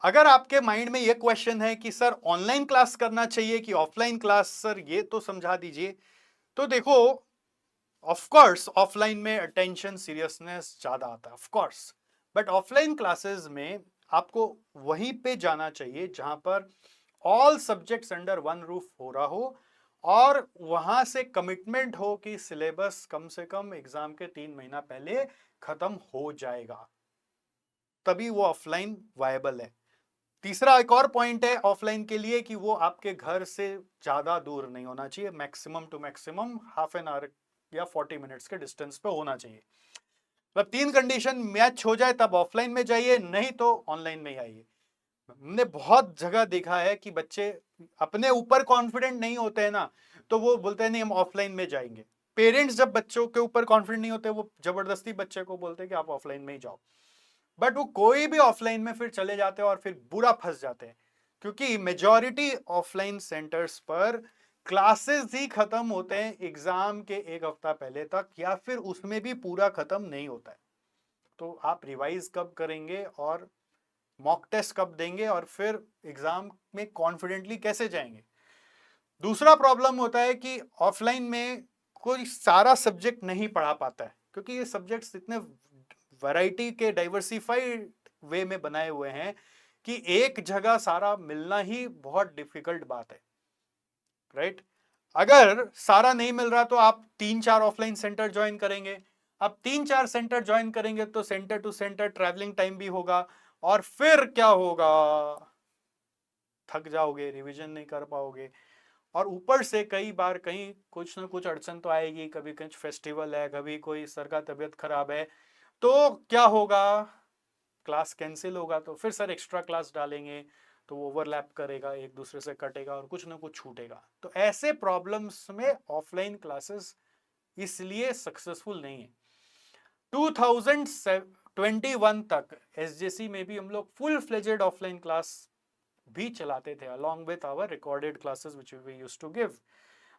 अगर आपके माइंड में ये क्वेश्चन है कि सर ऑनलाइन क्लास करना चाहिए कि ऑफलाइन क्लास, सर ये तो समझा दीजिए। तो देखो, ऑफ कोर्स ऑफलाइन में अटेंशन सीरियसनेस ज्यादा आता है, of course. But offline classes में आपको वहीं पे जाना चाहिए जहां पर all subjects under one roof हो रहा हो, और वहां से कमिटमेंट हो कि सिलेबस कम से कम एग्जाम के 3 महीना पहले खत्म हो जाएगा, तभी वो ऑफलाइन वायबल है। तीसरा एक और पॉइंट है ऑफलाइन के लिए कि वो आपके घर से ज्यादा दूर नहीं होना चाहिए, maximum to maximum half an hour या 40 मिनट्स के डिस्टेंस पे होना चाहिए। मतलब 3 कंडीशन मैच हो जाए तब ऑफलाइन में जाइए, नहीं तो ऑनलाइन में ही आइए। हमने बहुत जगह देखा है कि बच्चे अपने ऊपर कॉन्फिडेंट नहीं होते हैं ना, तो वो बोलते हैं नहीं हम ऑफलाइन में जाएंगे। पेरेंट्स जब बच्चों के ऊपर कॉन्फिडेंट नहीं होते, वो जबरदस्ती बच्चे को बोलते हैं कि आप ऑफलाइन में ही जाओ। बट वो कोई भी ऑफलाइन में फिर चले जाते हैं और फिर बुरा फंस जाते हैं, क्योंकि मेजॉरिटी ऑफलाइन सेंटर्स पर क्लासेस ही खत्म होते हैं एग्जाम के 1 हफ्ता पहले तक, या फिर उसमें भी पूरा खत्म नहीं होता है। तो आप रिवाइज कब करेंगे और मॉक टेस्ट कब देंगे और फिर एग्जाम में कॉन्फिडेंटली कैसे जाएंगे। दूसरा प्रॉब्लम होता है कि ऑफलाइन में कोई सारा सब्जेक्ट नहीं पढ़ा पाता है, क्योंकि ये सब्जेक्ट्स इतने वैरायटी के डाइवर्सिफाइड वे में बनाए हुए हैं कि एक जगह सारा मिलना ही बहुत डिफिकल्ट बात है, राइट। अगर सारा नहीं मिल रहा तो आप 3-4 ऑफलाइन सेंटर ज्वाइन करेंगे। अब 3-4 सेंटर ज्वाइन करेंगे तो centre to centre travelling time भी होगा, और फिर क्या होगा, थक जाओगे, रिवीजन नहीं कर पाओगे, और ऊपर से कई बार कहीं कुछ ना कुछ अड़चन तो आएगी, कभी कुछ फेस्टिवल है, कभी कोई सर का तबीयत खराब है, तो क्या होगा, क्लास कैंसिल होगा, तो फिर सर एक्स्ट्रा क्लास डालेंगे, तो वो ओवरलैप करेगा, एक दूसरे से कटेगा और कुछ ना कुछ छूटेगा। तो ऐसे प्रॉब्लम्स में ऑफलाइन क्लासेस इसलिए सक्सेसफुल नहीं है। 2021 तक एसजेसी में भी हम लोग फुल फ्लेजेड ऑफलाइन क्लास भी चलाते थे along with our recorded classes which we used to give।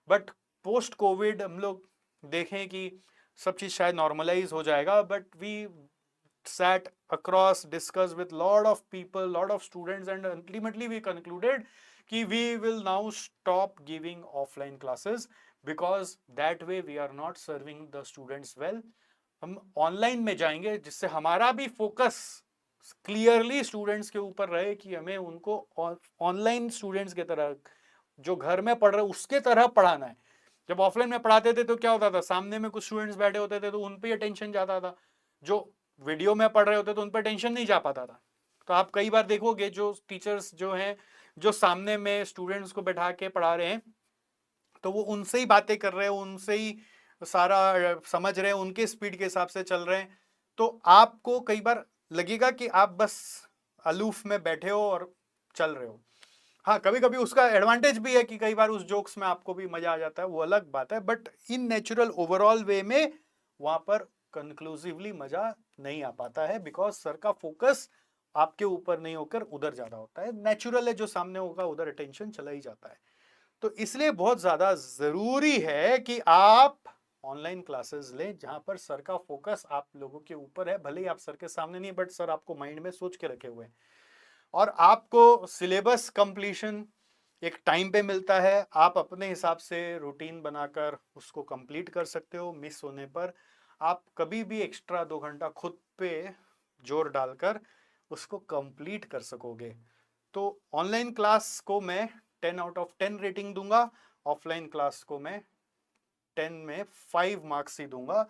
But post Covid हम लोग देखें कि सब चीज शायद नॉर्मलाइज हो जाएगा, but we sat across, discussed with lot of people, lot of students, and ultimately we concluded कि we will now stop giving offline classes because that way we are not serving the students well। हम online में जाएंगे जिससे हमारा भी focus clearly students के ऊपर रहे कि हमें उनको ऑनलाइन स्टूडेंट्स की तरह, जो घर में पढ़ रहे उसके तरह पढ़ाना है। जब ऑफलाइन में पढ़ाते थे तो क्या होता था, सामने में कुछ स्टूडेंट्स बैठे होते थे तो उन पर अटेंशन जाता था, जो वीडियो में पढ़ रहे होते तो उन पर टेंशन नहीं जा पाता था। तो आप कई बार देखोगे जो टीचर्स जो हैं, जो सामने में स्टूडेंट्स को बैठा के पढ़ा रहे हैं, तो वो उनसे ही बातें कर रहे हैं, उनसे ही सारा समझ रहे हैं, उनके स्पीड के हिसाब से चल रहे हैं। तो आपको कई बार लगेगा कि आप बस अलूफ में बैठे हो और चल रहे हो। हाँ, कभी कभी उसका एडवांटेज भी है कि कई बार उस जोक्स में आपको भी मजा आ जाता है, वो अलग बात है, बट इन नेचुरल ओवरऑल वे में वहां पर कंक्लूसिवली मजा नहीं आ पाता है, बिकॉज सर का फोकस आपके ऊपर नहीं होकर उधर ज्यादा होता है। नेचुरल है, जो सामने होगा उधर अटेंशन चला ही जाता है। तो इसलिए बहुत ज्यादा जरूरी है कि आप ऑनलाइन क्लासेस लें जहां पर सर का फोकस आप लोगों के ऊपर है, भले ही आप सर के सामने नहीं, बट सर आपको माइंड में सोच के रखे हुए हैं, और आपको सिलेबस कंप्लीशन एक टाइम पे मिलता है, आप अपने हिसाब से रूटीन बनाकर उसको कंप्लीट कर सकते हो। मिस होने पर आप कभी भी एक्स्ट्रा 2 घंटा खुद पे जोर डालकर उसको कंप्लीट कर सकोगे। तो ऑनलाइन क्लास को मैं 10 आउट ऑफ 10 रेटिंग दूंगा, ऑफलाइन क्लास को मैं 10 में 5 मार्क्स ही दूंगा।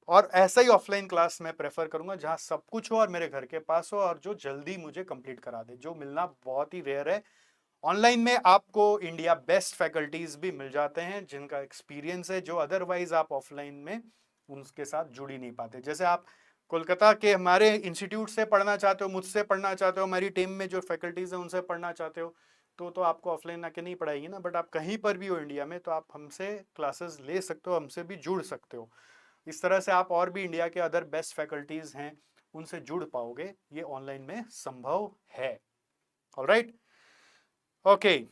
और ऐसा ही ऑफलाइन क्लास मैं प्रेफर करूंगा जहां सब कुछ हो और मेरे घर के पास हो, और जो जल्दी मुझे कंप्लीट करा दे, जो मिलना बहुत ही रेयर है। ऑनलाइन में आपको इंडिया बेस्ट फैकल्टीज भी मिल जाते हैं जिनका एक्सपीरियंस है, जो अदरवाइज आप ऑफलाइन में उनके साथ जुड़ ही नहीं पाते। जैसे आप कोलकाता के हमारे इंस्टीट्यूट से पढ़ना चाहते हो, मुझसे पढ़ना चाहते हो, हमारी टीम में जो फैकल्टीज हैं उनसे पढ़ना चाहते हो, तो आपको ऑफलाइन आके नहीं पढ़ाएगी ना। बट आप कहीं पर भी हो इंडिया में तो आप हमसे क्लासेस ले सकते हो, हमसे भी जुड़ सकते हो। इस तरह से आप और भी इंडिया के अदर बेस्ट फैकल्टीज हैं उनसे जुड़ पाओगे, ये ऑनलाइन में संभव है। Alright, okay.